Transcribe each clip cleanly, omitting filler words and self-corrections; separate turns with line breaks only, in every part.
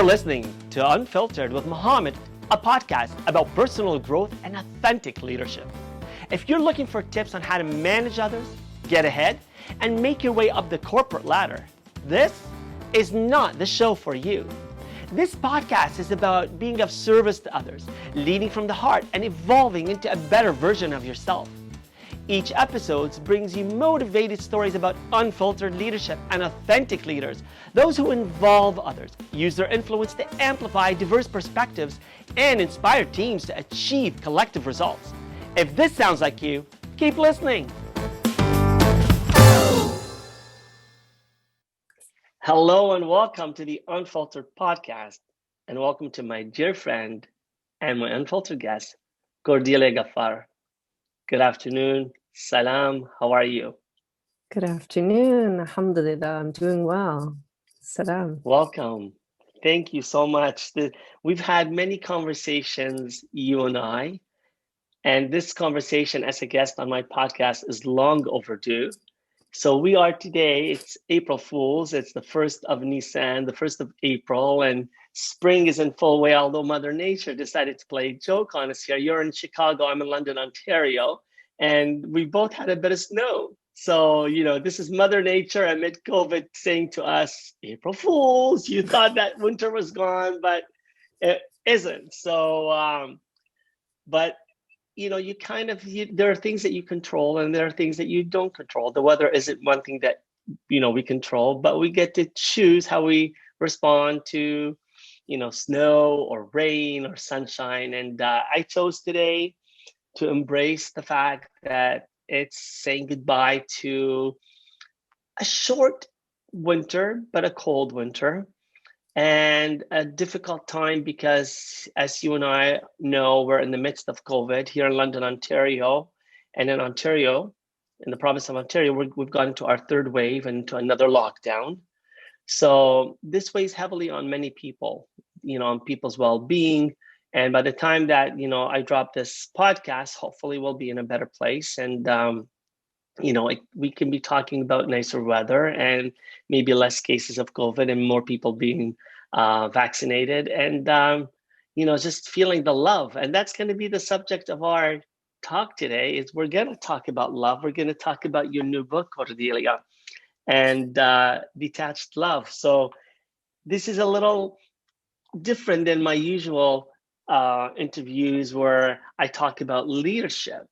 listening to Unfiltered with Muhammad, a podcast about personal growth and authentic leadership. If you're looking for tips on how to manage others, get ahead, and make your way up the corporate ladder, this is not the show for you. This podcast is about being of service to others, leading from the heart, and evolving into a better version of yourself. Each episode brings you motivated stories about unfiltered leadership and authentic leaders, those who involve others, use their influence to amplify diverse perspectives, and inspire teams to achieve collective results. If this sounds like you, keep listening. Hello and welcome to the Unfiltered Podcast, and welcome to my dear friend and my unfiltered guest, Cordelia Gaffar. Good afternoon. Salam. How are you?
Good afternoon. Alhamdulillah. I'm doing well. Salam.
Welcome. Thank you so much. We've had many conversations, you and I, and this conversation as a guest on my podcast is long overdue. So we are today, it's April Fools. It's the 1st of Nisan, the 1st of April, and spring is in full way, although Mother Nature decided to play a joke on us here. You're in Chicago, I'm in London, Ontario, and we both had a bit of snow. So, this is Mother Nature amid COVID saying to us, April Fools, you thought that winter was gone, but it isn't. So, there are things that you control and there are things that you don't control. The weather isn't one thing that, we control, but we get to choose how we respond to, snow or rain or sunshine. And I chose today to embrace the fact that it's saying goodbye to a short winter, but a cold winter. And a difficult time because, as you and I know, we're in the midst of COVID here in London, Ontario. And in Ontario, in the province of Ontario, we've gone into our third wave and into another lockdown. So this weighs heavily on many people, on people's well-being. And by the time that, I drop this podcast, hopefully we'll be in a better place. And, we can be talking about nicer weather and maybe less cases of COVID and more people being vaccinated and, just feeling the love. And that's going to be the subject of our talk today. Is we're going to talk about love. We're going to talk about your new book, Cordelia, and Detached Love. So this is a little different than my usual interviews where I talk about leadership.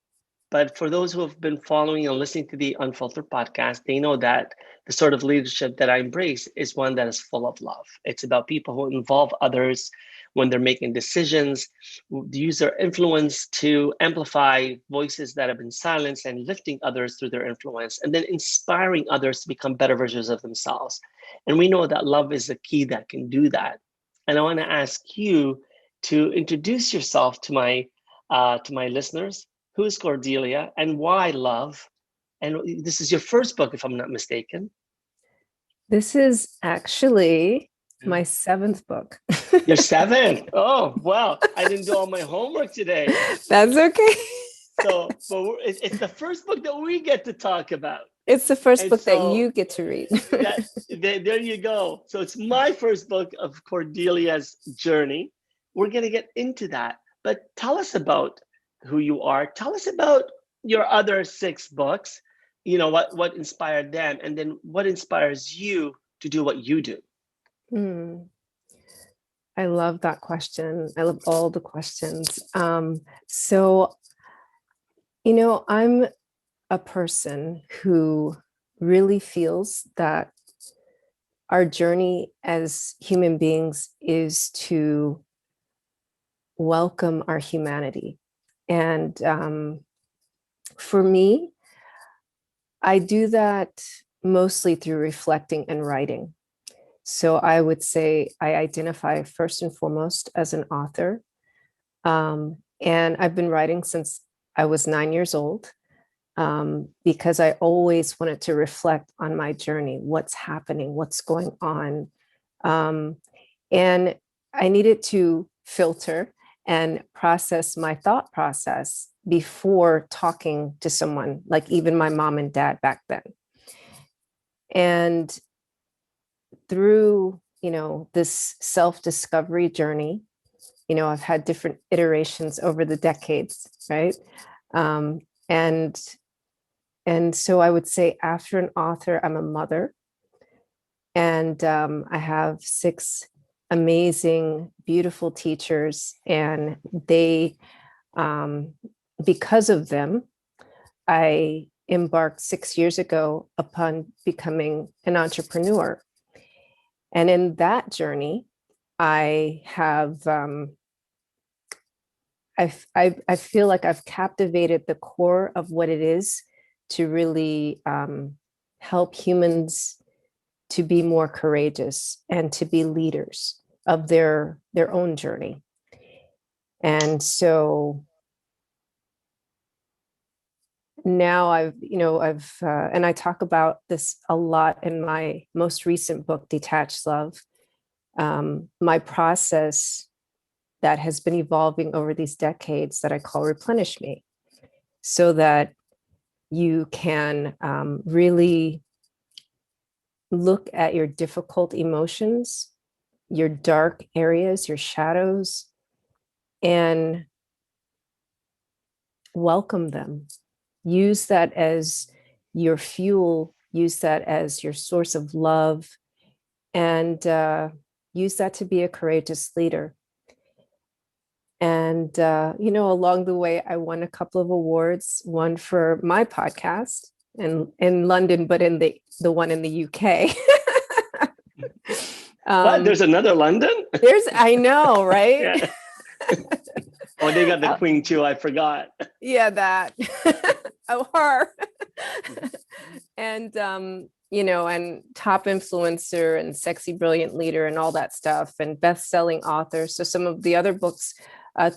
But for those who have been following and listening to the Unfiltered podcast, they know that the sort of leadership that I embrace is one that is full of love. It's about people who involve others when they're making decisions, use their influence to amplify voices that have been silenced and lifting others through their influence, and then inspiring others to become better versions of themselves. And we know that love is the key that can do that. And I want to ask you to introduce yourself to my listeners. Who is Cordelia and why love? And this is your first book, if I'm not mistaken.
This is actually my 7th book.
Your 7th? Oh, wow. I didn't do all my homework today.
That's okay.
So it's the first book that we get to talk about.
It's the first book that you get to read.
There you go. So it's my first book of Cordelia's journey. We're going to get into that. But tell us about who you are. Tell us about your other 6 books, what inspired them, and then what inspires you to do what you do.
I love that question. I love all the questions. So, I'm a person who really feels that our journey as human beings is to welcome our humanity. And for me, I do that mostly through reflecting and writing. So I would say I identify first and foremost as an author. And I've been writing since I was 9 years old because I always wanted to reflect on my journey, what's happening, what's going on. And I needed to filter and process my thought process before talking to someone, like even my mom and dad back then. And through this self-discovery journey. I've had different iterations over the decades, right? Um, and so I would say after an author, I'm a mother. And I have 6 amazing, beautiful teachers. And they, because of them, I embarked 6 years ago upon becoming an entrepreneur. And in that journey, I have, I feel like I've captivated the core of what it is to really help humans to be more courageous and to be leaders of their own journey. And so now I've and I talk about this a lot in my most recent book, Detached Love, my process that has been evolving over these decades that I call Replenish Me, so that you can really look at your difficult emotions, your dark areas, your shadows, and welcome them. Use that as your fuel, use that as your source of love, and use that to be a courageous leader. And, along the way, I won a couple of awards, one for my podcast in London, but in the one in the UK.
What? There's another London?
I know, right?
Yeah. Oh, they got the Queen too. I forgot.
Yeah, that. Oh, her. And, and top influencer and sexy, brilliant leader and all that stuff, and best-selling author. So some of the other books,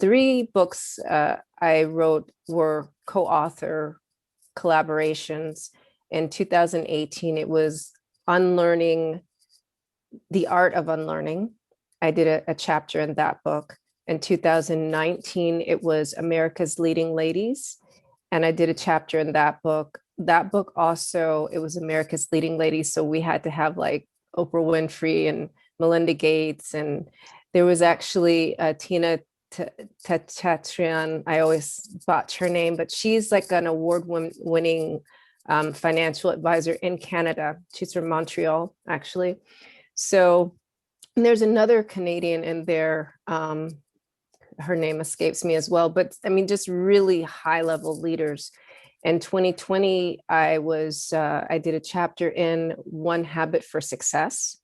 3 books I wrote were co-author collaborations. In 2018, it was Unlearning, the Art of Unlearning. I did a chapter in that book. In 2019, it was America's Leading Ladies, and I did a chapter in that book. That book also, it was America's Leading Ladies, so we had to have like Oprah Winfrey and Melinda Gates, and there was actually Tina Tatrian. I always botch her name, but she's like an award-winning financial advisor in Canada. She's from Montreal, actually. So there's another Canadian in there. Her name escapes me as well, but I mean, just really high-level leaders. In 2020, I did a chapter in One Habit for Success,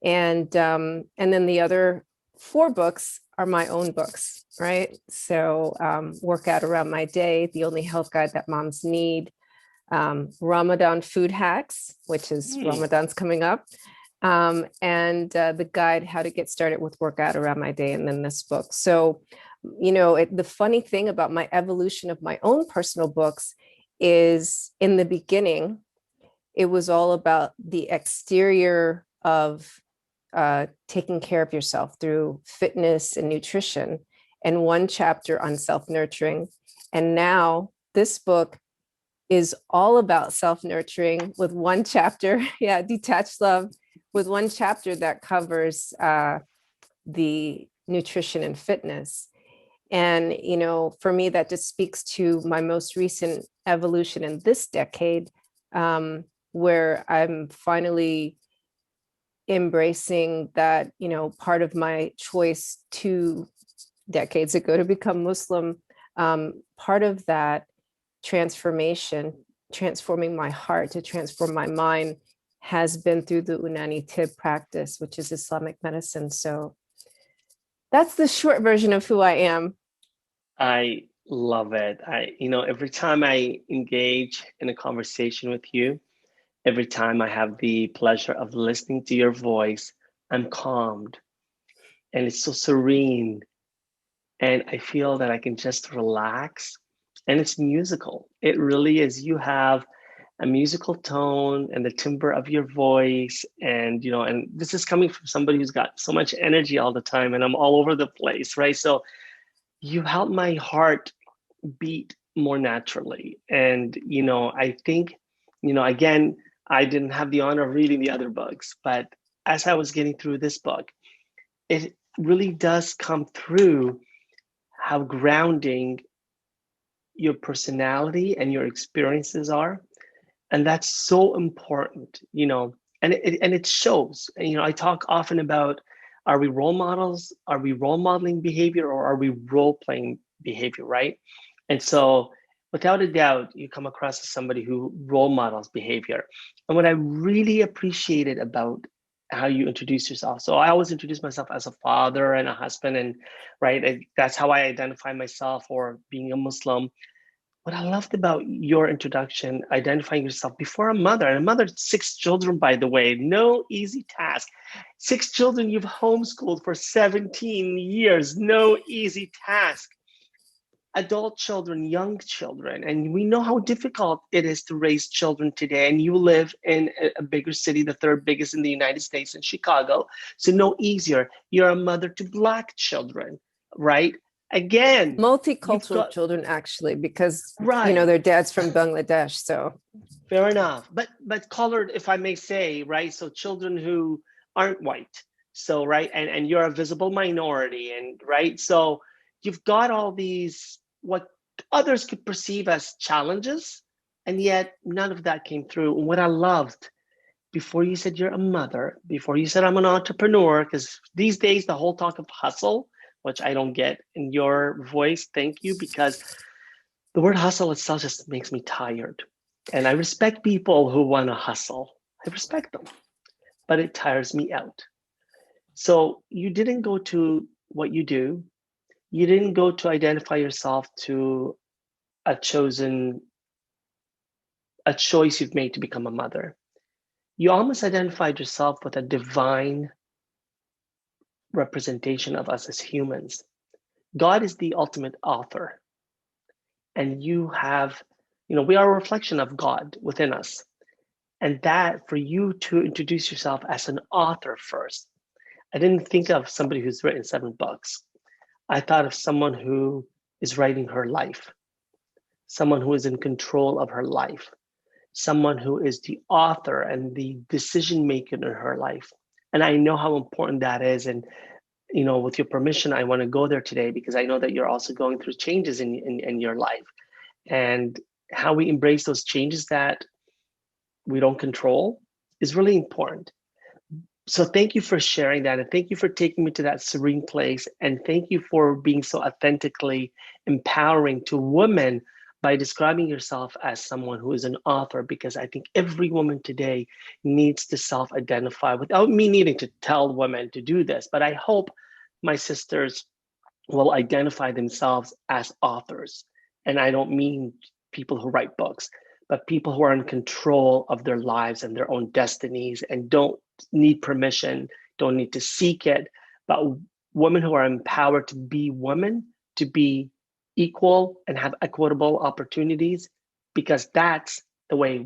and then the other 4 books are my own books, right? So Workout Around My Day, The Only Health Guide That Moms Need, Ramadan Food Hacks, which is Ramadan's coming up, and the guide, How to Get Started with Workout Around My Day, and then this book. So, the funny thing about my evolution of my own personal books is, in the beginning, it was all about the exterior of taking care of yourself through fitness and nutrition, and 1 chapter on self-nurturing. And now this book is all about self-nurturing with 1 chapter, Detached Love, with 1 chapter that covers the nutrition and fitness. And, for me, that just speaks to my most recent evolution in this decade, where I'm finally embracing that, part of my choice 2 decades ago to become Muslim, part of that transformation, transforming my heart to transform my mind, has been through the Unani Tib practice, which is Islamic medicine. So that's the short version of who I am.
I love it. Every time I engage in a conversation with you, every time I have the pleasure of listening to your voice, I'm calmed, and it's so serene. And I feel that I can just relax, and it's musical. It really is. You have a musical tone and the timbre of your voice, and and this is coming from somebody who's got so much energy all the time, and I'm all over the place, right? So you help my heart beat more naturally. And I think again, I didn't have the honor of reading the other books, but as I was getting through this book, it really does come through how grounding your personality and your experiences are. And that's so important, and it shows. And, I talk often about, are we role models? Are we role modeling behavior, or are we role playing behavior, right? And so, without a doubt, you come across as somebody who role models behavior. And what I really appreciated about how you introduce yourself. So I always introduce myself as a father and a husband, and right, that's how I identify myself, or being a Muslim. What I loved about your introduction, identifying yourself before a mother, and a mother, 6 children, by the way, no easy task. 6 children you've homeschooled for 17 years, no easy task. Adult children, young children, and we know how difficult it is to raise children today. And you live in a bigger city, the third biggest in the United States, in Chicago, so no easier. You're a mother to Black children, right? Again,
Multicultural children, actually, because
right,
their dad's from Bangladesh. So
fair enough, but colored, if I may say, right? So children who aren't white, so right, and you're a visible minority, and right, so you've got all these what others could perceive as challenges, and yet none of that came through. And what I loved, before you said you're a mother, before you said I'm an entrepreneur, because these days the whole talk of hustle, which I don't get in your voice, thank you, because the word hustle itself just makes me tired. And I respect people who want to hustle. I respect them, but it tires me out. So you didn't go to what you do. You didn't go to identify yourself to a choice you've made to become a mother. You almost identified yourself with a divine representation of us as humans. God is the ultimate author, and we are a reflection of God within us. And that, for you to introduce yourself as an author first, I didn't think of somebody who's written 7 books. I thought of someone who is writing her life, someone who is in control of her life, someone who is the author and the decision maker in her life. And I know how important that is. And, with your permission, I want to go there today, because I know that you're also going through changes in your life. And how we embrace those changes that we don't control is really important. So thank you for sharing that, and thank you for taking me to that serene place, and thank you for being so authentically empowering to women by describing yourself as someone who is an author, because I think every woman today needs to self-identify, without me needing to tell women to do this, but I hope my sisters will identify themselves as authors. And I don't mean people who write books, but people who are in control of their lives and their own destinies, and don't need permission, don't need to seek it, but women who are empowered to be women, to be equal and have equitable opportunities, because that's the way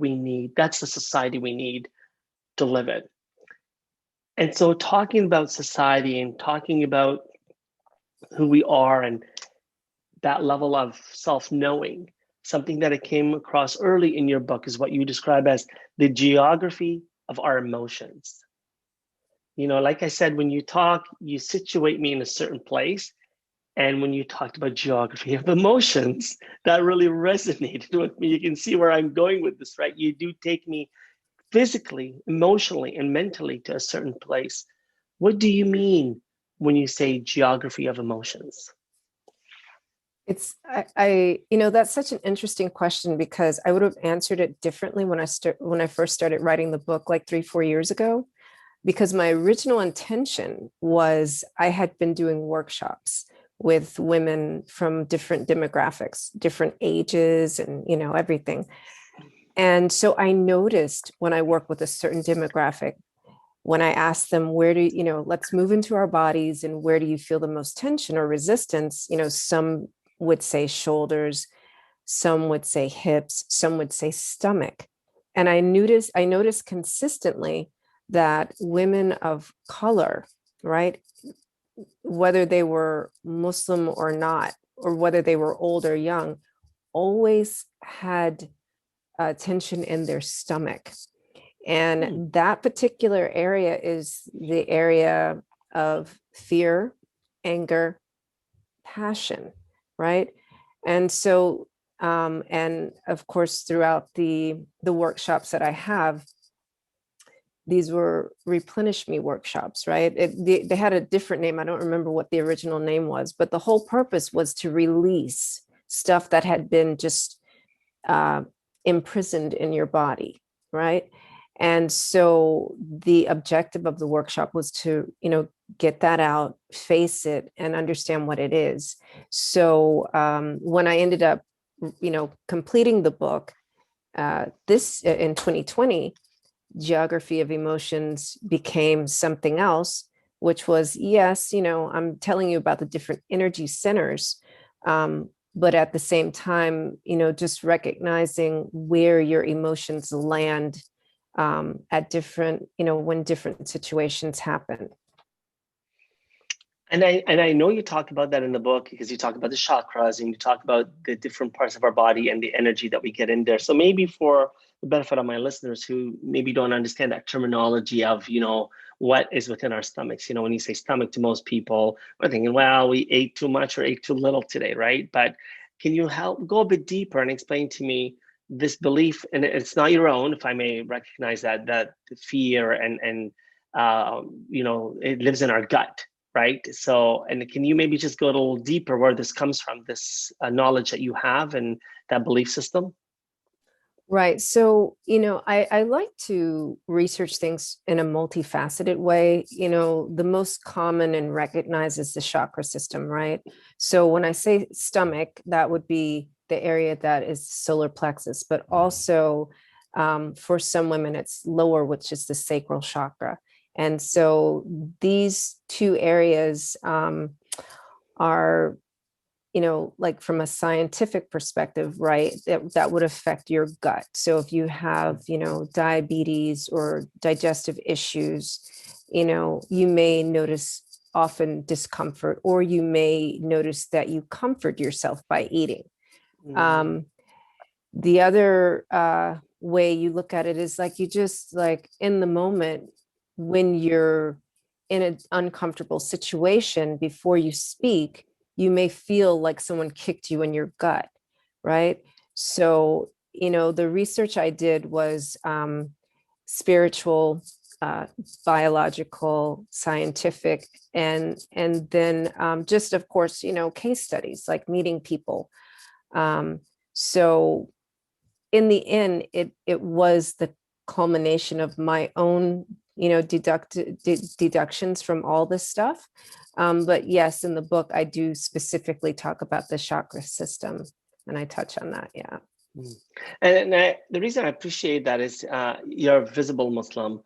that's the society we need to live in. And so, talking about society and talking about who we are and that level of self-knowing, something that I came across early in your book is what you describe as the geography of our emotions. Like I said, when you talk, you situate me in a certain place. And when you talked about geography of emotions, that really resonated with me. You can see where I'm going with this, right? You do take me physically, emotionally, and mentally to a certain place. What do you mean when you say geography of emotions?
That's such an interesting question, because I would have answered it differently when I first started writing the book, like 3-4 years ago, because my original intention was, I had been doing workshops with women from different demographics, different ages, and everything. And so I noticed, when I work with a certain demographic, when I asked them, let's move into our bodies, and where do you feel the most tension or resistance? Some would say shoulders, some would say hips, some would say stomach. And I noticed consistently that women of color, right, whether they were Muslim or not, or whether they were old or young, always had tension in their stomach. And that particular area is the area of fear, anger, passion, right? And so, and of course, throughout the workshops that I have, these were Replenish Me workshops, right? They had a different name. I don't remember what the original name was, but the whole purpose was to release stuff that had been just imprisoned in your body, right? And so the objective of the workshop was to, get that out, face it, and understand what it is. So when I ended up, completing the book, this in 2020, Geography of Emotions became something else, which was, yes, I'm telling you about the different energy centers, but at the same time, just recognizing where your emotions land at different, when different situations happen.
And I know you talk about that in the book, because you talk about the chakras and you talk about the different parts of our body and the energy that we get in there. So maybe for the benefit of my listeners who maybe don't understand that terminology of, what is within our stomachs. When you say stomach, to most people, we're thinking, well, we ate too much or ate too little today, right? But can you help go a bit deeper and explain to me this belief? And it's not your own, if I may recognize that the fear and it lives in our gut. Right. So, and can you maybe just go a little deeper where this comes from, this knowledge that you have and that belief system?
Right. So, I like to research things in a multifaceted way. The most common and recognized is the chakra system, right? So when I say stomach, that would be the area that is solar plexus, but also for some women, it's lower, which is the sacral chakra. And so these two areas are, like from a scientific perspective, right, that would affect your gut. So if you have, diabetes or digestive issues, you may notice often discomfort, or you may notice that you comfort yourself by eating. The other way you look at it is like, you just like in the moment, when you're in an uncomfortable situation, before you speak, you may feel like someone kicked you in your gut, right? So, the research I did was spiritual, biological, scientific, and then just, of course, case studies, like meeting people. So in the end, it was the culmination of my own, deductions from all this stuff. But yes, in the book, I do specifically talk about the chakra system, and I touch on that. Yeah.
And the reason I appreciate that is you're a visible Muslim.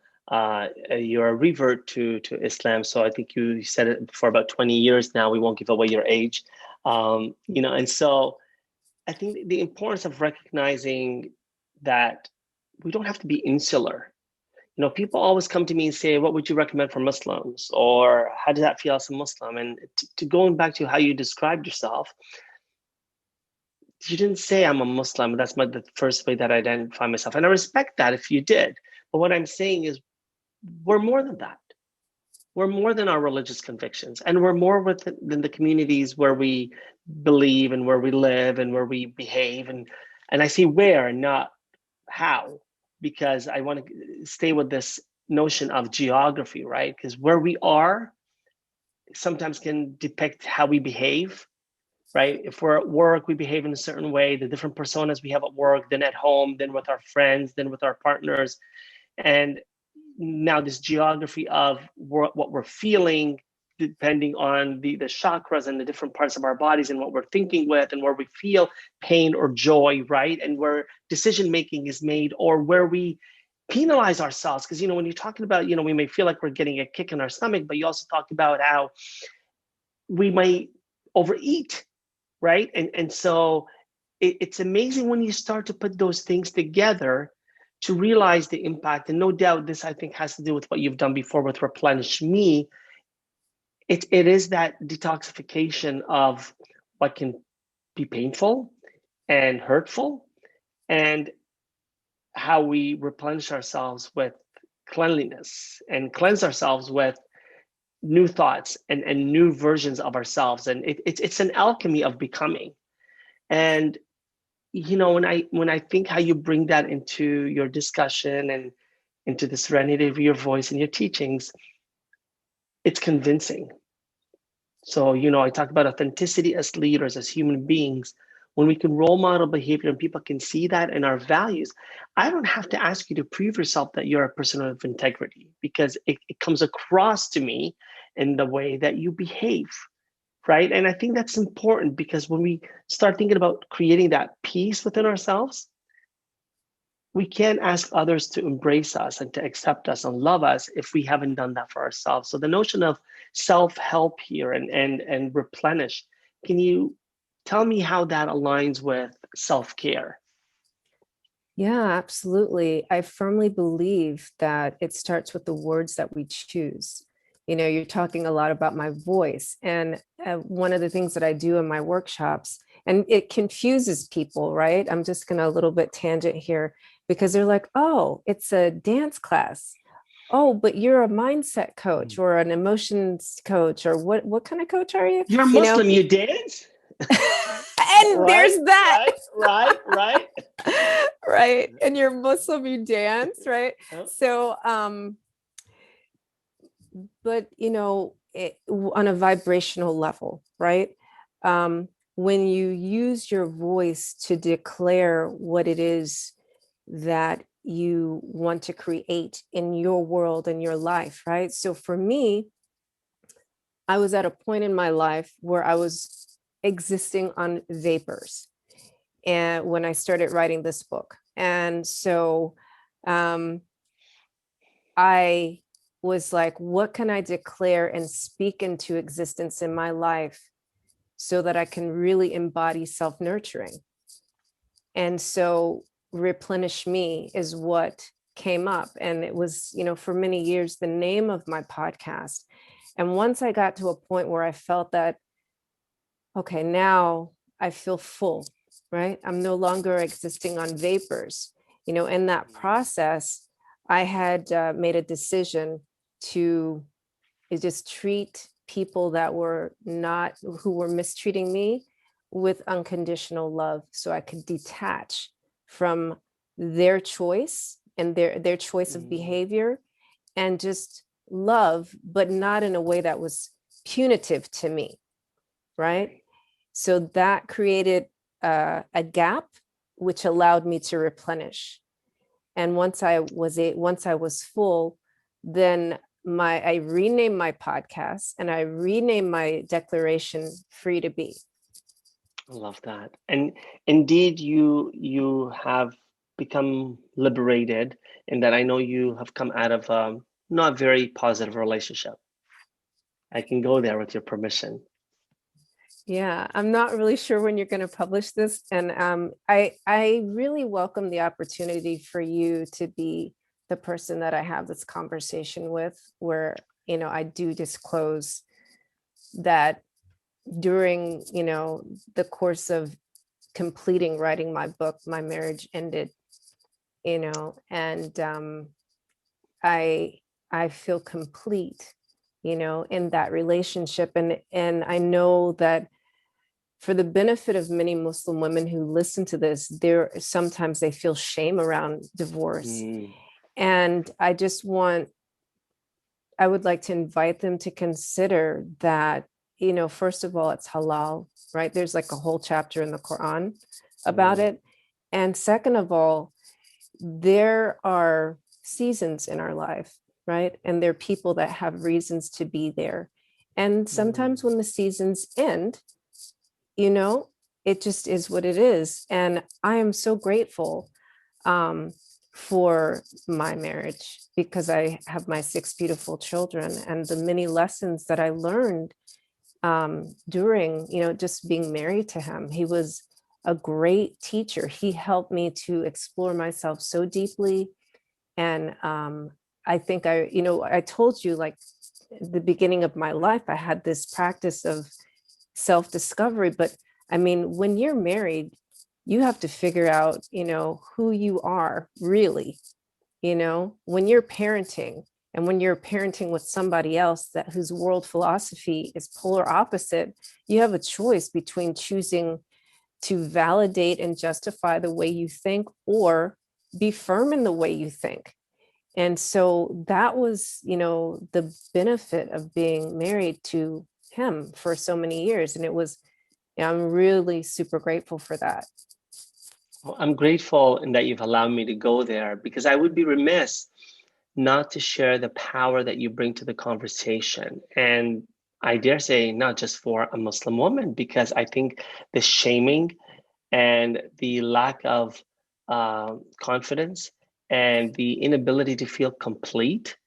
You're a revert to Islam. So I think you said it for about 20 years now. We won't give away your age. And so I think the importance of recognizing that we don't have to be insular. People always come to me and say, what would you recommend for Muslims? Or how does that feel as a Muslim? And to going back to how you described yourself, you didn't say I'm a Muslim. That's the first way that I identify myself. And I respect that if you did. But what I'm saying is we're more than that. We're more than our religious convictions. And we're more than the communities where we believe and where we live and where we behave. And I say where and not how, because I want to stay with this notion of geography, right? Because where we are sometimes can depict how we behave, right? If we're at work, we behave in a certain way, the different personas we have at work, then at home, then with our friends, then with our partners. And now this geography of what we're feeling, depending on the chakras and the different parts of our bodies and what we're thinking with and where we feel pain or joy, right? And where decision making is made, or where we penalize ourselves. Because, when you're talking about, we may feel like we're getting a kick in our stomach, but you also talked about how we might overeat, right? And so it's amazing when you start to put those things together to realize the impact. And no doubt this, I think, has to do with what you've done before with Replenish Me. It is that detoxification of what can be painful and hurtful. And how we replenish ourselves with cleanliness and cleanse ourselves with new thoughts and new versions of ourselves. And it's an alchemy of becoming. And when I think how you bring that into your discussion and into the serenity of your voice and your teachings, it's convincing. So, I talk about authenticity as leaders, as human beings. When we can role model behavior and people can see that in our values, I don't have to ask you to prove yourself that you're a person of integrity, because it comes across to me in the way that you behave, right? And I think that's important, because when we start thinking about creating that peace within ourselves, we can't ask others to embrace us and to accept us and love us if we haven't done that for ourselves. So the notion of self-help here and replenish, can you tell me how that aligns with self-care?
Yeah, absolutely. I firmly believe that it starts with the words that we choose. You're talking a lot about my voice. And one of the things that I do in my workshops, and it confuses people, right? I'm just going to a little bit tangent here, because they're like, oh, it's a dance class. Oh, but you're a mindset coach or an emotions coach, or what kind of coach are you?
You're Muslim, you dance?
And there's that.
Right.
Right. And you're Muslim, you dance, right?
Oh.
So, but on a vibrational level, right? When you use your voice to declare what it is that you want to create in your world and your life, right? So for me, I was at a point in my life where I was existing on vapors, and when I started writing this book. And so I was like, what can I declare and speak into existence in my life so that I can really embody self-nurturing? And so Replenish Me is what came up. And it was, for many years, the name of my podcast. And once I got to a point where I felt that, okay, now I feel full, right? I'm no longer existing on vapors. In that process, I had made a decision to just treat people that were not, who were mistreating me, with unconditional love, so I could detach from their choice and their choice of behavior, and just love, but not in a way that was punitive to me, right? So that created a gap, which allowed me to replenish. And once I was full, then I renamed my podcast and I renamed my declaration Free to Be.
I love that. And indeed, you have become liberated, in that I know you have come out of not very positive relationship. I can go there with your permission.
Yeah, I'm not really sure when you're going to publish this. And I really welcome the opportunity for you to be the person that I have this conversation with, where, I do disclose that during, the course of completing writing my book, my marriage ended, and I feel complete, in that relationship. And I know that for the benefit of many Muslim women who listen to this, sometimes they feel shame around divorce. And I would like to invite them to consider that, first of all, it's halal, right? There's like a whole chapter in the Quran about it. And second of all, there are seasons in our life, right? And there are people that have reasons to be there. And sometimes when the seasons end, it just is what it is. And I am so grateful for my marriage, because I have my 6 beautiful children, and the many lessons that I learned during, just being married to him. He was a great teacher. He helped me to explore myself so deeply. And I think I told you, like, the beginning of my life, I had this practice of self-discovery. But I mean, when you're married, you have to figure out, who you are really, when you're parenting, and when you're parenting with somebody else whose world philosophy is polar opposite, you have a choice between choosing to validate and justify the way you think or be firm in the way you think. And so that was, the benefit of being married to him for so many years. And I'm really super grateful for that.
Well, I'm grateful in that you've allowed me to go there, because I would be remiss not to share the power that you bring to the conversation. And I dare say, not just for a Muslim woman, because I think the shaming and the lack of confidence and the inability to feel complete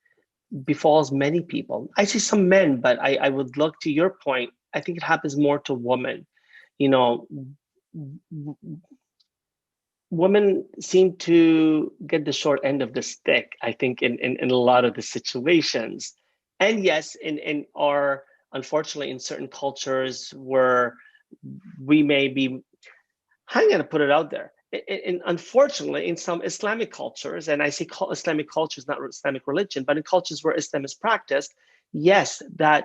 befalls many people. I see some men, but I would look to your point. I think it happens more to women. Women seem to get the short end of the stick, I think, in a lot of the situations. And yes, in our, unfortunately, in certain cultures where we may be, I'm going to put it out there. Unfortunately, in some Islamic cultures, and I say Islamic cultures, not Islamic religion, but in cultures where Islam is practiced, yes, that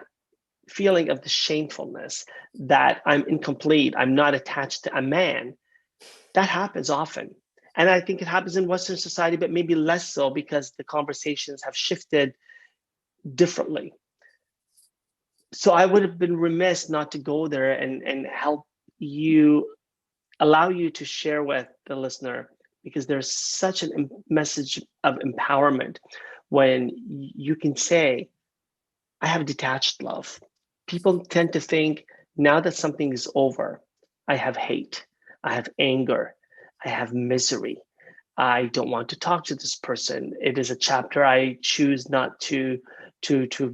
feeling of the shamefulness that I'm incomplete, I'm not attached to a man, that happens often. And I think it happens in Western society, but maybe less so because the conversations have shifted differently. So I would have been remiss not to go there and help you, allow you to share with the listener, because there's such a message of empowerment when you can say, I have detached love. People tend to think, now that something is over, I have hate, I have anger, I have misery. I don't want to talk to this person. It is a chapter I choose not to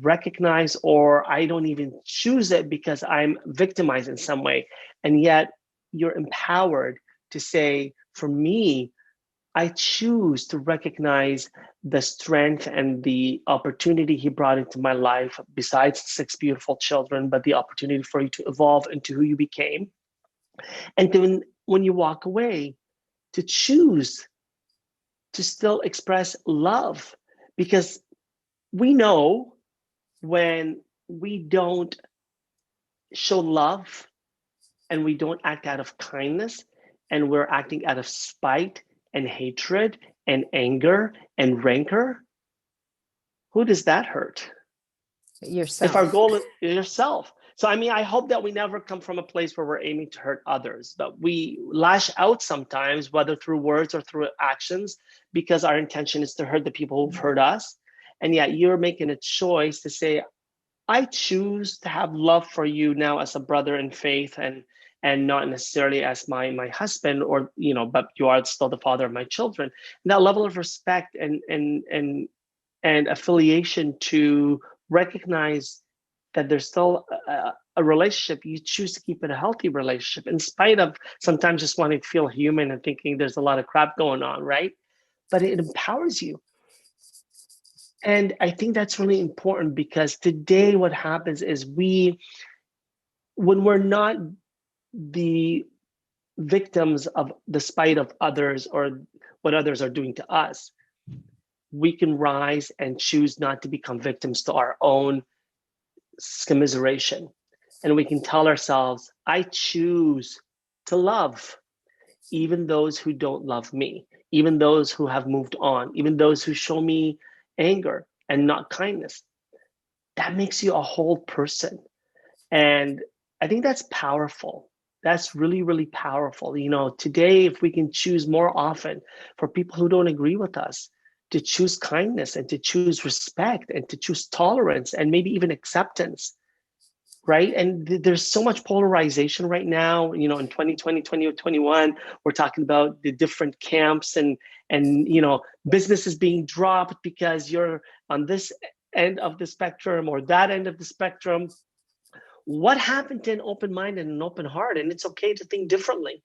recognize, or I don't even choose it because I'm victimized in some way. And yet you're empowered to say, for me, I choose to recognize the strength and the opportunity he brought into my life, besides 6 beautiful children, but the opportunity for you to evolve into who you became. And then when you walk away, to choose to still express love, because we know when we don't show love and we don't act out of kindness and we're acting out of spite and hatred and anger and rancor, who does that hurt?
Yourself.
If our goal is yourself. So, I mean, I hope that we never come from a place where we're aiming to hurt others, but we lash out sometimes, whether through words or through actions, because our intention is to hurt the people who've hurt us. And yet you're making a choice to say, I choose to have love for you now as a brother in faith, and not necessarily as my husband, or but you are still the father of my children. And that level of respect and affiliation to recognize that there's still a relationship, you choose to keep it a healthy relationship, in spite of sometimes just wanting to feel human and thinking there's a lot of crap going on, right? But it empowers you. And I think that's really important, because today what happens is when we're not the victims of the spite of others or what others are doing to us, we can rise and choose not to become victims to our own commiseration. And we can tell ourselves, I choose to love even those who don't love me, even those who have moved on, even those who show me anger and not kindness. That makes you a whole person. And I think that's powerful. That's really, really powerful. Today, if we can choose more often for people who don't agree with us, to choose kindness and to choose respect and to choose tolerance and maybe even acceptance, right? And there's so much polarization right now, in 2020, 2021, we're talking about the different camps and businesses being dropped because you're on this end of the spectrum or that end of the spectrum. What happened to an open mind and an open heart? And it's okay to think differently.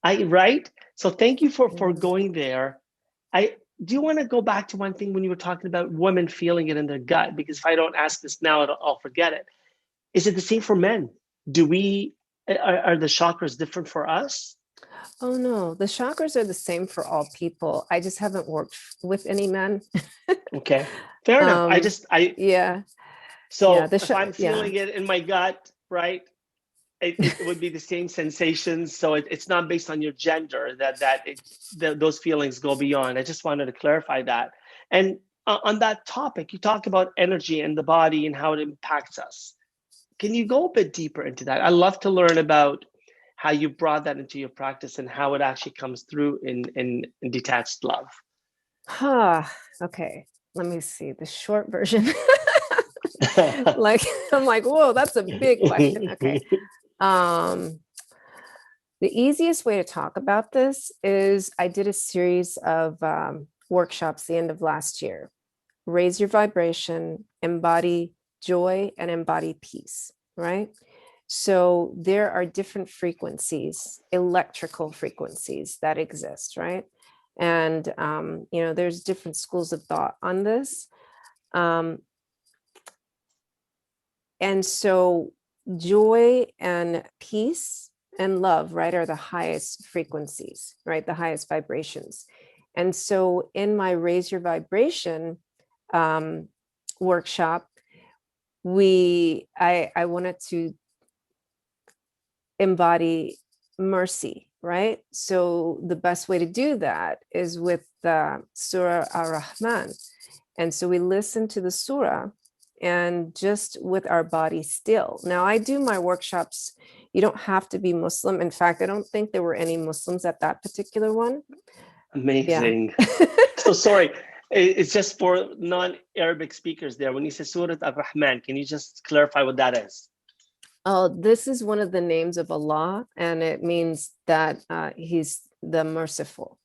Right? So thank you for going there. Do you want to go back to one thing when you were talking about women feeling it in their gut? Because if I don't ask this now, I'll forget it. Is it the same for men? Are the chakras different for us?
Oh no, the chakras are the same for all people. I just haven't worked with any men.
Okay, fair enough.
um, yeah, yeah,
So if I'm
yeah.
feeling it in my gut, right, it would be the same sensations. So it's not based on your gender those feelings go beyond. I just wanted to clarify that. And on that topic, you talk about energy and the body and how it impacts us. Can you go a bit deeper into that? I love to learn about how you brought that into your practice and how it actually comes through in detached love.
Okay, let me see the short version. Like, I'm like, whoa, that's a big question. Okay. Um, the easiest way to talk about this is I did a series of workshops the end of last year. Raise your vibration, embody joy, and embody peace, right? So there are different frequencies, electrical frequencies that exist, right? And there's different schools of thought on this. Um, and so joy and peace and love, right, are the highest frequencies, right? The highest vibrations. And so in my Raise Your Vibration workshop, I wanted to embody mercy, right? So the best way to do that is with the Surah Ar-Rahman. And so we listen to the surah and just with our body still. Now, I do my workshops. You don't have to be Muslim. In fact, I don't think there were any Muslims at that particular one.
Amazing.
Yeah.
So sorry, it's just for non-Arabic speakers there. When you say Surah Ar-Rahman, can you just clarify what that is?
Oh, this is one of the names of Allah, and it means that He's the merciful.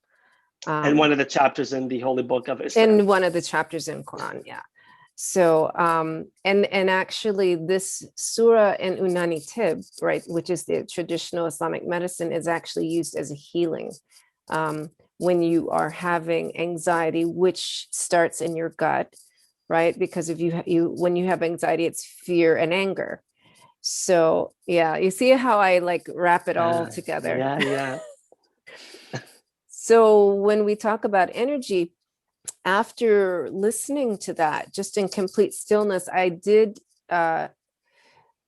And one of the chapters in the Holy Book of Islam.
In one of the chapters in Quran, yeah. So, and actually, this surah in Unani Tib, right, which is the traditional Islamic medicine, is actually used as a healing when you are having anxiety, which starts in your gut, right? Because if when you have anxiety, it's fear and anger. So, yeah, you see how I like wrap it all together.
Yeah.
So when we talk about energy, after listening to that, just in complete stillness, I did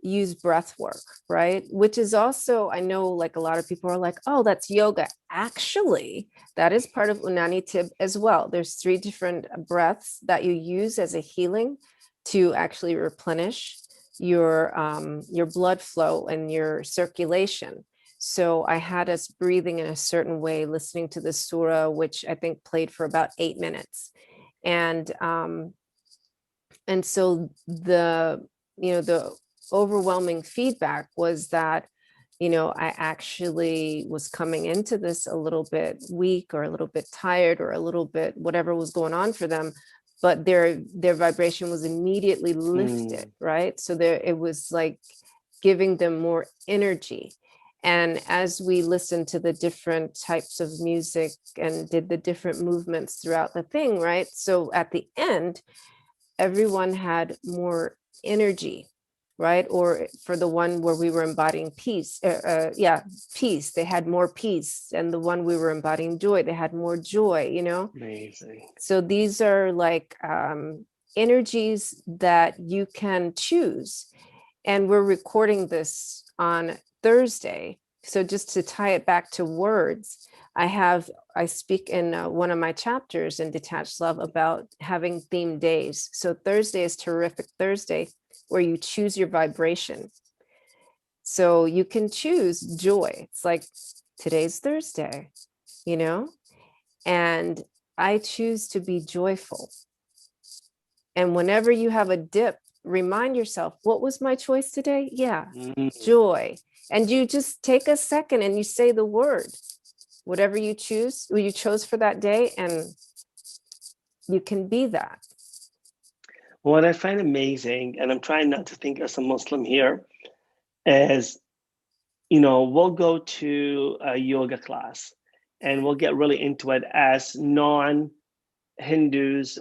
use breath work, right? Which is also, I know like a lot of people are like, oh, that's yoga. Actually, that is part of Unani Tib as well. There's 3 different breaths that you use as a healing to actually replenish your blood flow and your circulation. So I had us breathing in a certain way, listening to the surah, which I think played for about 8 minutes. And so the overwhelming feedback was that, I actually was coming into this a little bit weak or a little bit tired or a little bit whatever was going on for them, but their vibration was immediately lifted, right? So it was like giving them more energy. And as we listened to the different types of music and did the different movements throughout the thing, right? So at the end, everyone had more energy, right? Or for the one where we were embodying peace, peace, they had more peace. And the one we were embodying joy, they had more joy,
Amazing.
So these are like energies that you can choose. And we're recording this on Thursday. So just to tie it back to words, I speak in one of my chapters in Detached Love about having themed days. So Thursday is Terrific Thursday, where you choose your vibration. So you can choose joy. It's like today's Thursday, and I choose to be joyful. And whenever you have a dip, remind yourself, what was my choice today? Yeah, joy. And you just take a second and you say the word, whatever you chose for that day, and you can be that.
What I find amazing, and I'm trying not to think as a Muslim here, is, we'll go to a yoga class and we'll get really into it as non-Hindus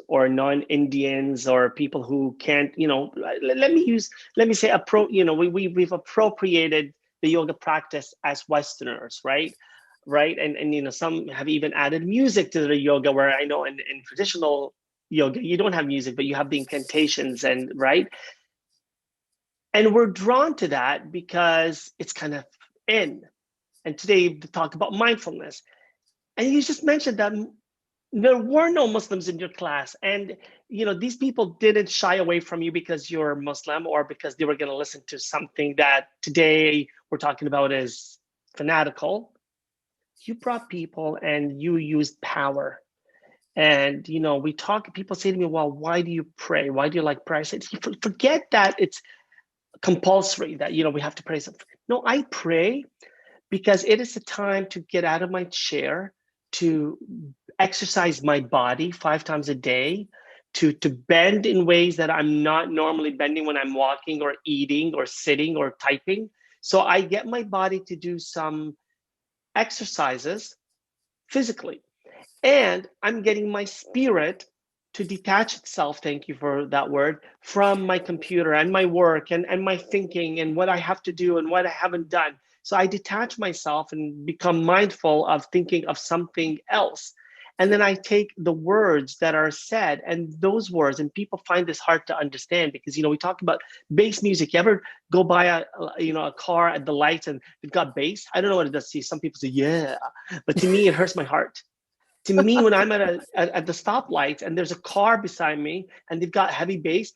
or non-Indians or people who can't, let me say, we've appropriated the yoga practice as Westerners, right? right? And some have even added music to the yoga, where I know in traditional yoga, you don't have music, but you have the incantations, and right. And we're drawn to that because it's kind of in. And today we talk about mindfulness. And you just mentioned that there were no Muslims in your class. And these people didn't shy away from you because you're Muslim, or because they were going to listen to something that today we're talking about as fanatical. You brought people and you used power. And people say to me, well, why do you pray? Why do you like prayer? I said, forget that it's compulsory, that we have to pray something. No, I pray because it is a time to get out of my chair, to exercise my body 5 times a day, to bend in ways that I'm not normally bending when I'm walking or eating or sitting or typing. So I get my body to do some exercises physically, and I'm getting my spirit to detach itself, thank you for that word, from my computer and my work and my thinking and what I have to do and what I haven't done. So I detach myself and become mindful of thinking of something else. And then I take the words that are said, and those words, and people find this hard to understand because we talk about bass music. You ever go by a car at the lights and they've got bass? I don't know what it does to you. Some people say yeah, but to me it hurts my heart. To me, when I'm at the stoplight and there's a car beside me and they've got heavy bass,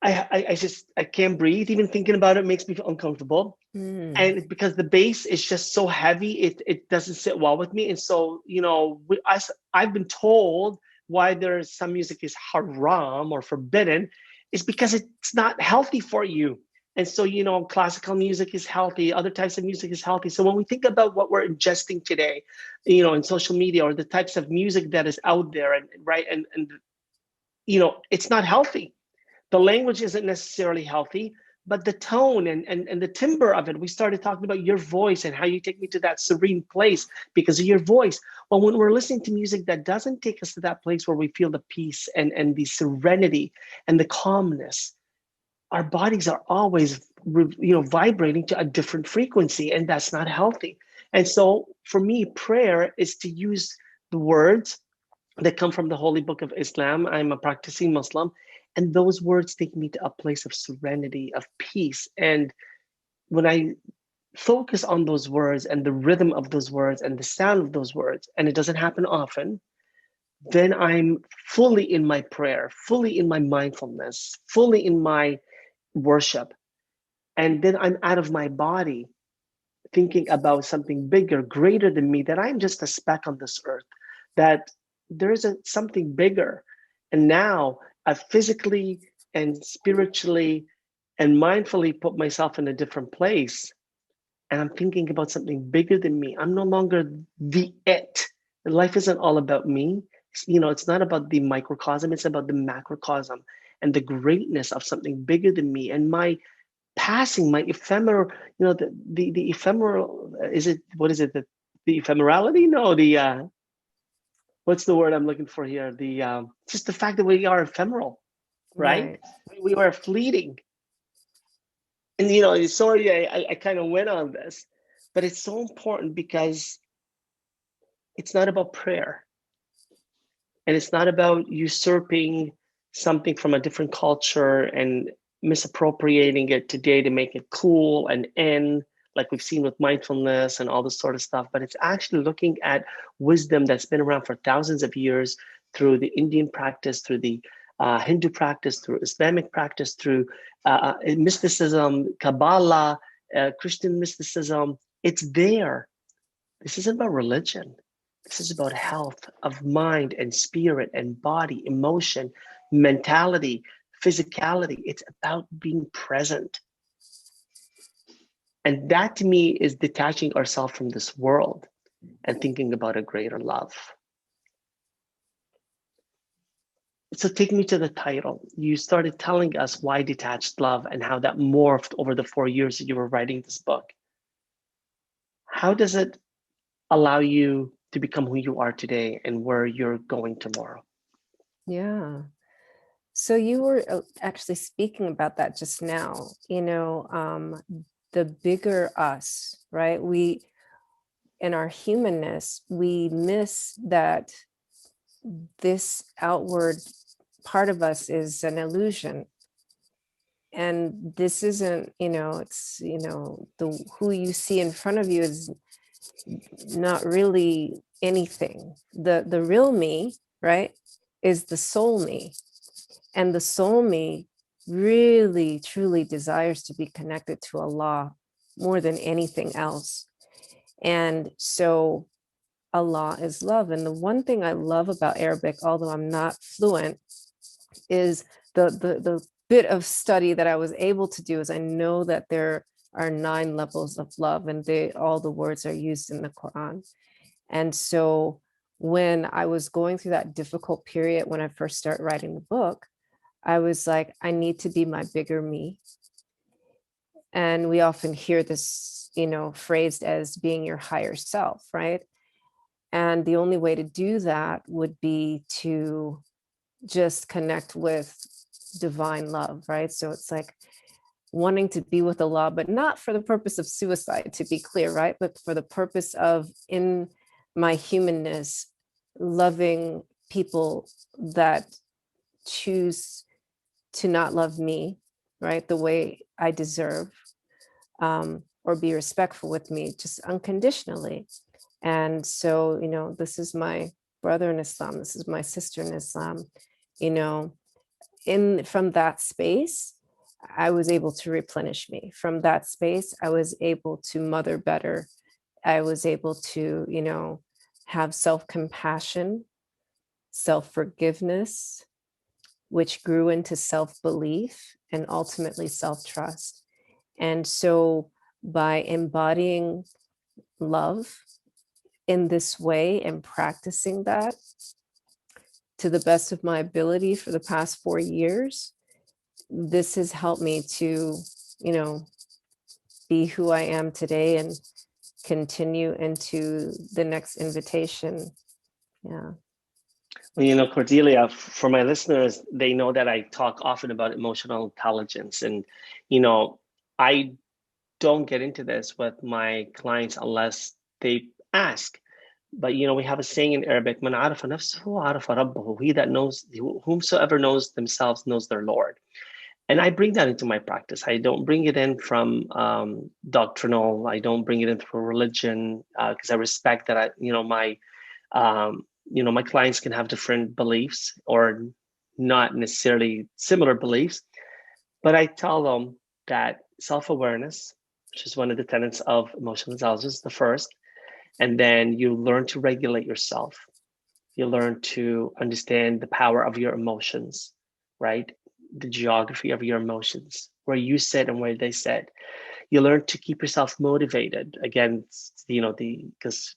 I can't breathe. Even thinking about it makes me feel uncomfortable. And because the bass is just so heavy, it doesn't sit well with me. And so I've been told why there's some music is haram or forbidden is because it's not healthy for you. And so classical music is healthy, other types of music is healthy. So when we think about what we're ingesting today, in social media, or the types of music that is out there, and right, and it's not healthy. The language isn't necessarily healthy, but the tone and the timbre of it. We started talking about your voice and how you take me to that serene place because of your voice. Well, when we're listening to music that doesn't take us to that place where we feel the peace and the serenity and the calmness, our bodies are always vibrating to a different frequency, and that's not healthy. And so for me, prayer is to use the words that come from the holy book of Islam. I'm a practicing Muslim, and those words take me to a place of serenity, of peace. And when I focus on those words and the rhythm of those words and the sound of those words, and it doesn't happen often, then I'm fully in my prayer, fully in my mindfulness, fully in my worship. And then I'm out of my body thinking about something bigger, greater than me, that I'm just a speck on this earth, that there's something bigger. And now I physically and spiritually and mindfully put myself in a different place. And I'm thinking about something bigger than me. I'm no longer the it. Life isn't all about me. It's not about the microcosm, it's about the macrocosm and the greatness of something bigger than me. And my passing, my ephemeral, the ephemeral, is it, what is it, the ephemerality, no, the what's the word I'm looking for here, the just the fact that we are ephemeral, right?
Right.
We are fleeting. And sorry, I kind of went on this, but it's so important because it's not about prayer, and it's not about usurping something from a different culture and misappropriating it today to make it cool and in, like we've seen with mindfulness and all this sort of stuff. But it's actually looking at wisdom that's been around for thousands of years, through the Indian practice, through the Hindu practice, through Islamic practice, through mysticism, Kabbalah, Christian mysticism. It's there. This isn't about religion. This is about health of mind and spirit and body, emotion, mentality, physicality. It's about being present. And that to me is detaching ourselves from this world and thinking about a greater love. So take me to the title. You started telling us why Detached Love and how that morphed over the 4 years that you were writing this book. How does it allow you to become who you are today and where you're going tomorrow?
Yeah. So you were actually speaking about that just now, the bigger us, right? in our humanness, we miss that this outward part of us is an illusion. And this isn't, it's, the who you see in front of you is not really anything. The real me, right, is the soul me. And the soul me really, truly desires to be connected to Allah more than anything else. And so Allah is love. And the one thing I love about Arabic, although I'm not fluent, is the bit of study that I was able to do is I know that there are 9 levels of love, and all the words are used in the Quran. And so when I was going through that difficult period when I first started writing the book, I was like, I need to be my bigger me. And we often hear this, phrased as being your higher self, right? And the only way to do that would be to just connect with divine love, right? So it's like wanting to be with Allah, but not for the purpose of suicide, to be clear, right? But for the purpose of, in my humanness, loving people that choose to not love me, right, the way I deserve, or be respectful with me just unconditionally. And so, this is my brother in Islam, this is my sister in Islam, from that space, I was able to replenish me. From that space, I was able to mother better. I was able to, have self-compassion, self-forgiveness, which grew into self-belief and ultimately self-trust. And so by embodying love in this way and practicing that to the best of my ability for the past 4 years, this has helped me to, be who I am today and continue into the next invitation. Yeah.
Well, Cordelia, for my listeners, they know that I talk often about emotional intelligence. And, I don't get into this with my clients unless they ask. But, we have a saying in Arabic, Man arafa nafsahu arafa rabbahu. He that knows, whomsoever knows themselves knows their Lord. And I bring that into my practice. I don't bring it in from doctrinal. I don't bring it in through religion because I respect that. My clients can have different beliefs or not necessarily similar beliefs, but I tell them that self-awareness, which is one of the tenets of emotional intelligence, the first, and then you learn to regulate yourself. You learn to understand the power of your emotions, right? The geography of your emotions, where you sit and where they sit. You learn to keep yourself motivated. Again, because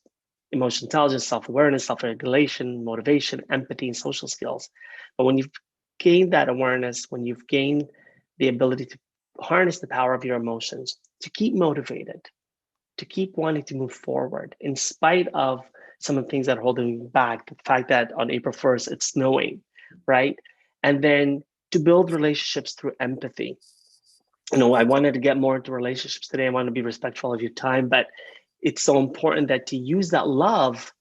emotional intelligence, self-awareness, self-regulation, motivation, empathy, and social skills. But when you've gained that awareness, when you've gained the ability to harness the power of your emotions, to keep motivated, to keep wanting to move forward, in spite of some of the things that are holding you back, the fact that on April 1st, it's snowing, right? And then to build relationships through empathy. I wanted to get more into relationships today. I want to be respectful of your time, but it's so important that to use that love,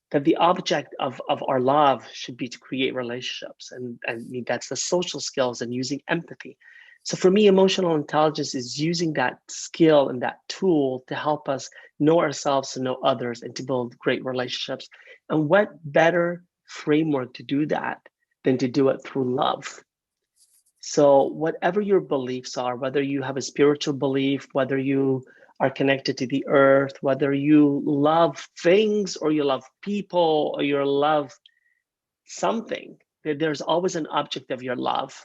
that the object of our love should be to create relationships. And I mean, that's the social skills and using empathy. So for me, emotional intelligence is using that skill and that tool to help us know ourselves, to know others, and to build great relationships. And what better framework to do that than to do it through love? So whatever your beliefs are, whether you have a spiritual belief, whether you are connected to the earth, whether you love things or you love people or you love something, there's always an object of your love.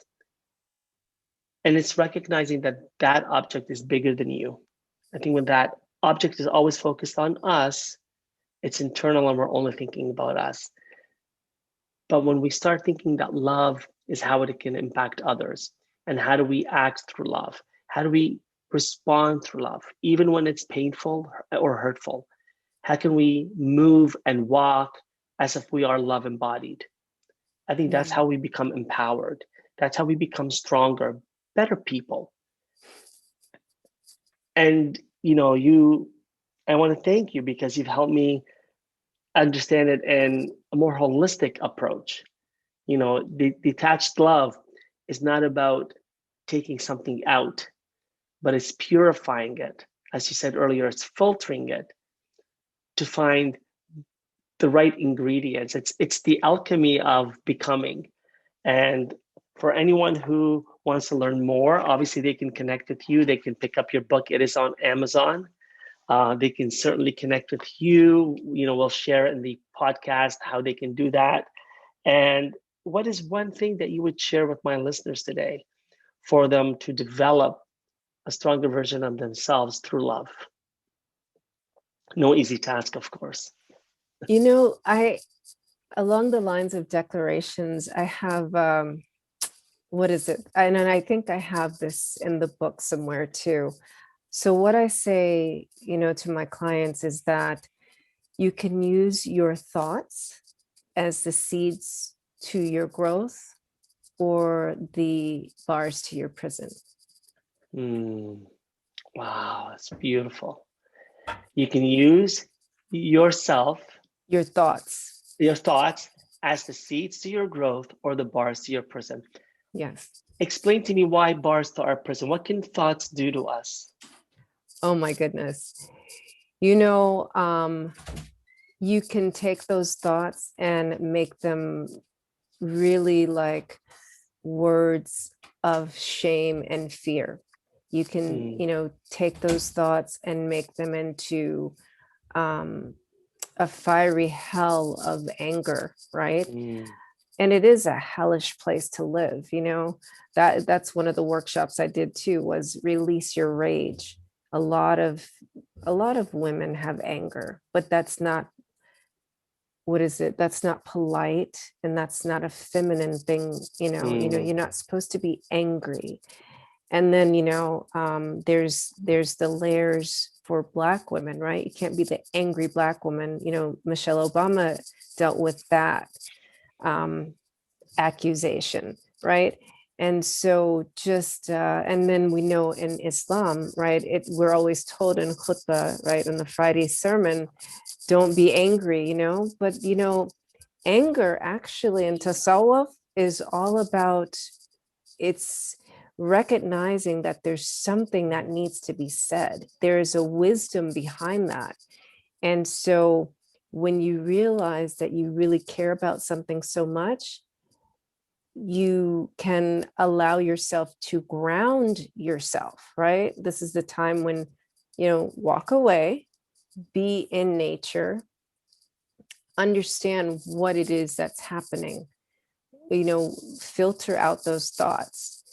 And it's recognizing that that object is bigger than you. I think when that object is always focused on us, it's internal and we're only thinking about us. But when we start thinking that love is how it can impact others, and how do we act through love? How do we respond through love, even when it's painful or hurtful? How can we move and walk as if we are love embodied? I think that's how we become empowered. That's how we become stronger, better people. And, I want to thank you because you've helped me understand it in a more holistic approach. The detached love is not about taking something out, but it's purifying it. As you said earlier, it's filtering it to find the right ingredients. It's the alchemy of becoming. And for anyone who wants to learn more, obviously they can connect with you. They can pick up your book. It is on Amazon. They can certainly connect with you. We'll share in the podcast how they can do that. And what is one thing that you would share with my listeners today for them to develop a stronger version of themselves through love? No easy task, of course.
I along the lines of declarations, I have what is it? And I think I have this in the book somewhere too. So what I say, to my clients is that you can use your thoughts as the seeds to your growth or the bars to your prison.
Wow, that's beautiful. You can use yourself,
your thoughts
as the seeds to your growth or the bars to your prison.
Yes.
Explain to me why bars to our prison. What can thoughts do to us?
Oh my goodness. You can take those thoughts and make them really like words of shame and fear. You can, take those thoughts and make them into a fiery hell of anger, right? And it is a hellish place to live. That's one of the workshops I did too, was release your rage. A lot of women have anger, but that's not, what is it? That's not polite, and that's not a feminine thing. You're not supposed to be angry. And then, there's the layers for Black women, right? You can't be the angry Black woman. Michelle Obama dealt with that accusation, right? And so and then we know in Islam, right, we're always told in khutbah, right, in the Friday sermon, don't be angry, but, anger actually in tasawwuf is all about, it's recognizing that there's something that needs to be said. There is a wisdom behind that. And so when you realize that you really care about something so much, you can allow yourself to ground yourself, right? This is the time when, walk away, be in nature, understand what it is that's happening, filter out those thoughts,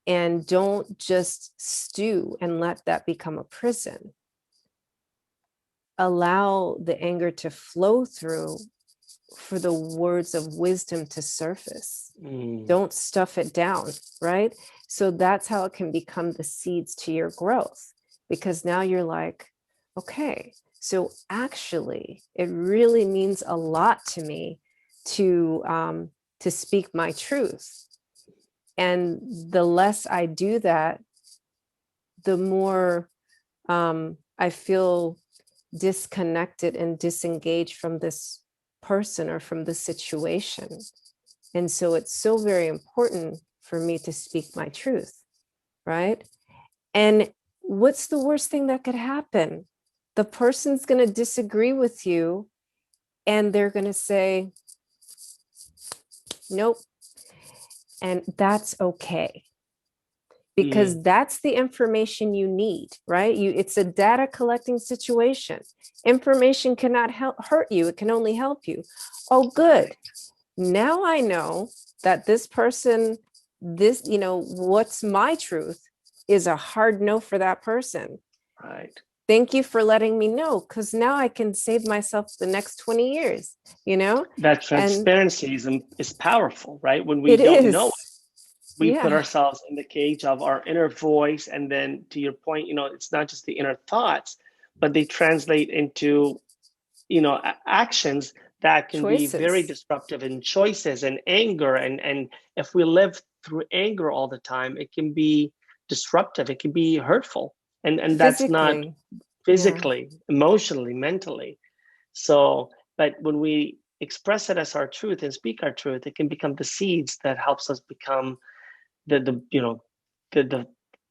and don't just stew and let that become a prison. Allow the anger to flow through for the words of wisdom to surface. Don't stuff it down, right? So that's how it can become the seeds to your growth, because now you're like, okay, so actually it really means a lot to me to speak my truth. And the less I do that, the more I feel disconnected and disengaged from this person or from the situation. And so it's so very important for me to speak my truth, right? And what's the worst thing that could happen? The person's going to disagree with you and they're going to say, nope. And that's okay. Because that's the information you need, right? It's a data collecting situation. Information cannot hurt you. It can only help you. Oh, good. Now I know that this person, what's my truth is a hard no for that person.
Right.
Thank you for letting me know, because now I can save myself the next 20 years,
That transparency is powerful, right? When we don't know it, we put ourselves in the cage of our inner voice. And then to your point, it's not just the inner thoughts, but they translate into, actions that can be very disruptive, and choices and anger. And if we live through anger all the time, it can be disruptive. It can be hurtful. And that's not physically, emotionally, mentally. So, but when we express it as our truth and speak our truth, it can become the seeds that helps us become the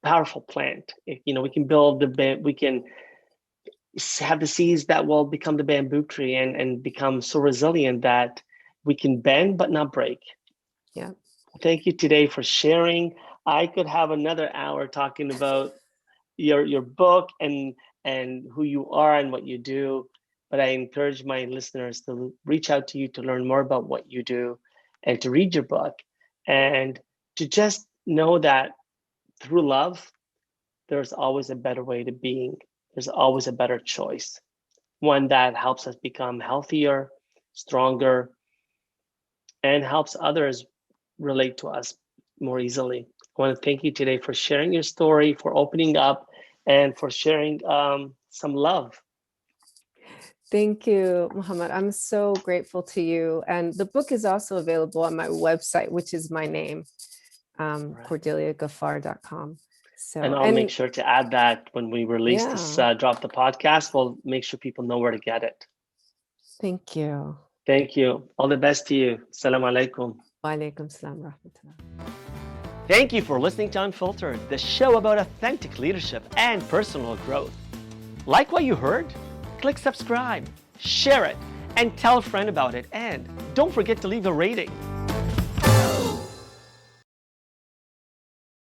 powerful plant. We can build we can have the seeds that will become the bamboo tree and become so resilient that we can bend but not break.
Yeah.
Thank you today for sharing. I could have another hour talking about your book and who you are and what you do, but I encourage my listeners to reach out to you to learn more about what you do and to read your book and to just know that through love, there's always a better way to being. There's always a better choice, one that helps us become healthier, stronger, and helps others relate to us more easily. I want to thank you today for sharing your story, for opening up, and for sharing some love.
Thank you, Muhammad. I'm so grateful to you. And the book is also available on my website, which is my name, CordeliaGaffar.com.
And I'll make sure to add that when we release this, drop the podcast, we'll make sure people know where to get it.
Thank you.
Thank you. All the best to you. Assalamu alaikum.
Wa alaikum salam rahmatullah.
Thank you for listening to Unfiltered, the show about authentic leadership and personal growth. Like what you heard? Click subscribe, share it, and tell a friend about it. And don't forget to leave a rating.